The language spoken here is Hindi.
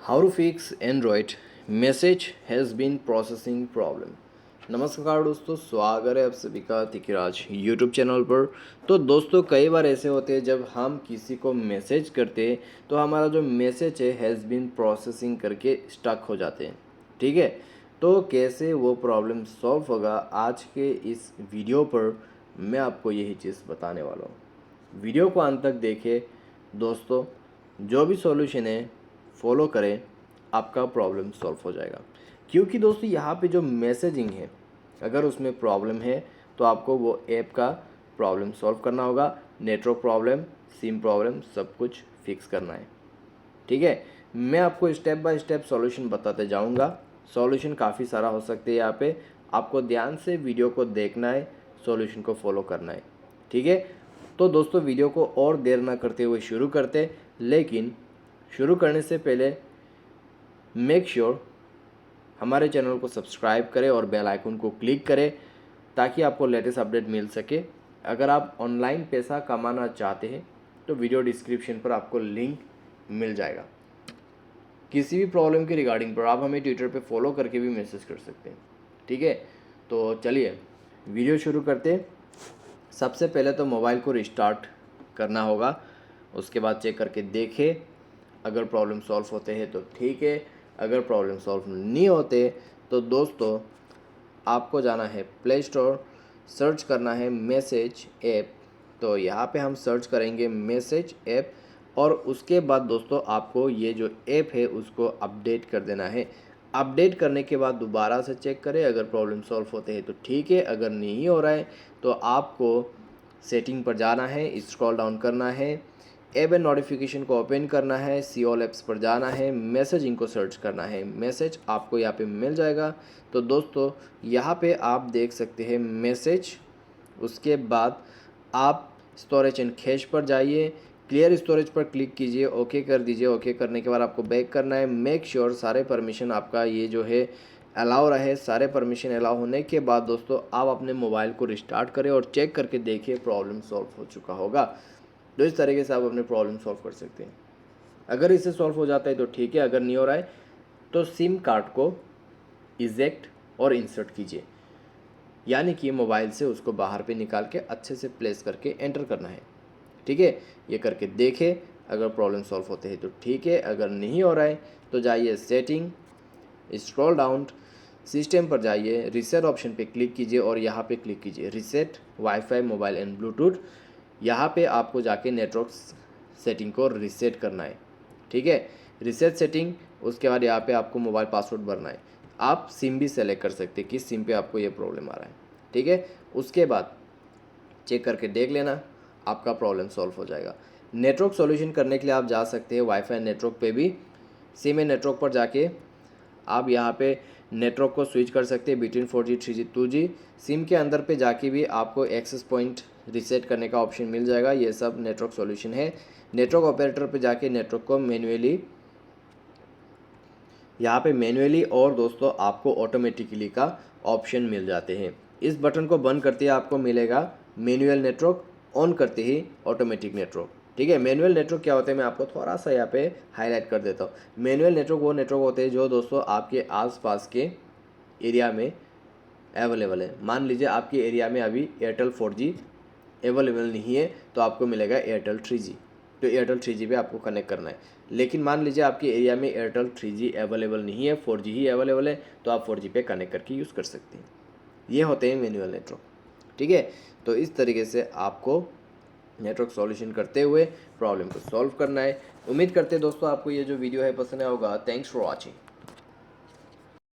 How to fix Android message has been processing problem. नमस्कार दोस्तों, स्वागत है आप सभी का तिकिराज यूट्यूब चैनल पर। तो दोस्तों, कई बार ऐसे होते हैं जब हम किसी को मैसेज करते हैं तो हमारा जो मैसेज है हैज़ बीन प्रोसेसिंग करके स्टक हो जाते हैं। ठीक है, तो कैसे वो प्रॉब्लम सॉल्व होगा, आज के इस वीडियो पर मैं आपको यही चीज़ बताने वाला हूँ। वीडियो को अंत तक देखें दोस्तों, जो भी सॉल्यूशन है फॉलो करें, आपका प्रॉब्लम सॉल्व हो जाएगा। क्योंकि दोस्तों यहाँ पे जो मैसेजिंग है, अगर उसमें प्रॉब्लम है तो आपको वो ऐप का प्रॉब्लम सॉल्व करना होगा। नेटवर्क प्रॉब्लम, सिम प्रॉब्लम, सब कुछ फिक्स करना है। ठीक है, मैं आपको स्टेप बाय स्टेप सॉल्यूशन बताते जाऊंगा। सॉल्यूशन काफ़ी सारा हो सकते हैं, यहाँ पे आपको ध्यान से वीडियो को देखना है, सॉल्यूशन को फॉलो करना है। ठीक है, तो दोस्तों वीडियो को और देर ना करते हुए शुरू करते, लेकिन शुरू करने से पहले मेक श्योर हमारे चैनल को सब्सक्राइब करें और बेल आइकन को क्लिक करें ताकि आपको लेटेस्ट अपडेट मिल सके। अगर आप ऑनलाइन पैसा कमाना चाहते हैं तो वीडियो डिस्क्रिप्शन पर आपको लिंक मिल जाएगा। किसी भी प्रॉब्लम के रिगार्डिंग पर आप हमें ट्विटर पे फॉलो करके भी मैसेज कर सकते हैं। ठीक है, तो चलिए वीडियो शुरू करते हैं। सबसे पहले तो मोबाइल को रिस्टार्ट करना होगा, उसके बाद चेक करके देखें। अगर प्रॉब्लम सॉल्व होते हैं तो ठीक है, अगर प्रॉब्लम सॉल्व नहीं होते तो दोस्तों आपको जाना है प्ले स्टोर, सर्च करना है मैसेज ऐप। तो यहाँ पे हम सर्च करेंगे मैसेज ऐप और उसके बाद दोस्तों आपको ये जो ऐप है उसको अपडेट कर देना है। अपडेट करने के बाद दोबारा से चेक करें, अगर प्रॉब्लम सॉल्व होते हैं तो ठीक है, अगर नहीं हो रहा है तो आपको सेटिंग पर जाना है, स्क्रॉल डाउन करना है, ऐप एंड नोटिफिकेशन को ओपन करना है, सी ऑल ऐप्स पर जाना है, मैसेजिंग को सर्च करना है। मैसेज आपको यहाँ पे मिल जाएगा। तो दोस्तों यहाँ पे आप देख सकते हैं मैसेज। उसके बाद आप स्टोरेज एंड कैश पर जाइए, क्लियर स्टोरेज पर क्लिक कीजिए, ओके कर दीजिए। ओके करने के बाद आपको बैक करना है। मेक श्योर सारे परमिशन आपका ये जो है अलाउ रहे। सारे परमिशन अलाउ होने के बाद दोस्तों आप अपने मोबाइल को रिस्टार्ट करें और चेक करके देखिए प्रॉब्लम सॉल्व हो चुका होगा। तो इस तरीके से आप अपने प्रॉब्लम सॉल्व कर सकते हैं। अगर इससे सॉल्व हो जाता है तो ठीक है, अगर नहीं हो रहा है तो सिम कार्ड को इजेक्ट और इंसर्ट कीजिए, यानी कि मोबाइल से उसको बाहर पे निकाल के अच्छे से प्लेस करके एंटर करना है। ठीक है, ये करके देखें, अगर प्रॉब्लम सॉल्व होते हैं तो ठीक है, अगर नहीं हो रहा है तो जाइए सेटिंग, स्क्रॉल डाउन, सिस्टम पर जाइए, रीसेट ऑप्शन पे क्लिक कीजिए और यहाँ पे क्लिक कीजिए reset wifi mobile and Bluetooth. यहाँ पे आपको जाके नेटवर्क सेटिंग को रीसेट करना है। ठीक है, रीसेट सेटिंग, उसके बाद यहाँ पे आपको मोबाइल पासवर्ड भरना है। आप सिम भी सेलेक्ट कर सकते हैं किस सिम पे आपको ये प्रॉब्लम आ रहा है। ठीक है, उसके बाद चेक करके देख लेना, आपका प्रॉब्लम सॉल्व हो जाएगा। नेटवर्क सॉल्यूशन करने के लिए आप जा सकते हैं वाईफाई नेटवर्क पे भी। सिम एंड नेटवर्क पर जाके आप यहाँ पे नेटवर्क को स्विच कर सकते हैं between 4G 3G 2G। SIM के अंदर पे जाके भी आपको एक्सेस पॉइंट रीसेट करने का ऑप्शन मिल जाएगा। ये सब नेटवर्क सॉल्यूशन है। नेटवर्क ऑपरेटर पे जाके नेटवर्क को मैन्युअली, यहाँ पे मैन्युअली और दोस्तों आपको ऑटोमेटिकली का ऑप्शन मिल जाते हैं। इस बटन को बंद करते ही आपको मिलेगा मैनुअल नेटवर्क, ऑन करते ही ऑटोमेटिक नेटवर्क। ठीक है, मैनुअल नेटवर्क क्या होता है मैं आपको थोड़ा सा यहाँ पे हाईलाइट कर देता हूँ। मैनुअल नेटवर्क वो नेटवर्क होते हैं जो दोस्तों आपके आसपास के एरिया में अवेलेबल है। मान लीजिए आपके एरिया में अभी एयरटेल 4G अवेलेबल नहीं है तो आपको मिलेगा एयरटेल 3G। तो एयरटेल 3G पे आपको कनेक्ट करना है। लेकिन मान लीजिए आपके एरिया में एयरटेल 3G अवेलेबल नहीं है, 4G ही अवेलेबल है, तो आप 4G पे कनेक्ट करके यूज़ कर सकते हैं। ये होते हैं मैनुअल नेटवर्क। ठीक है, तो इस तरीके से आपको नेटवर्क सॉल्यूशन करते हुए प्रॉब्लम को सॉल्व करना है। उम्मीद करते हैं दोस्तों आपको ये जो वीडियो है पसंद आया होगा। Thanks for watching.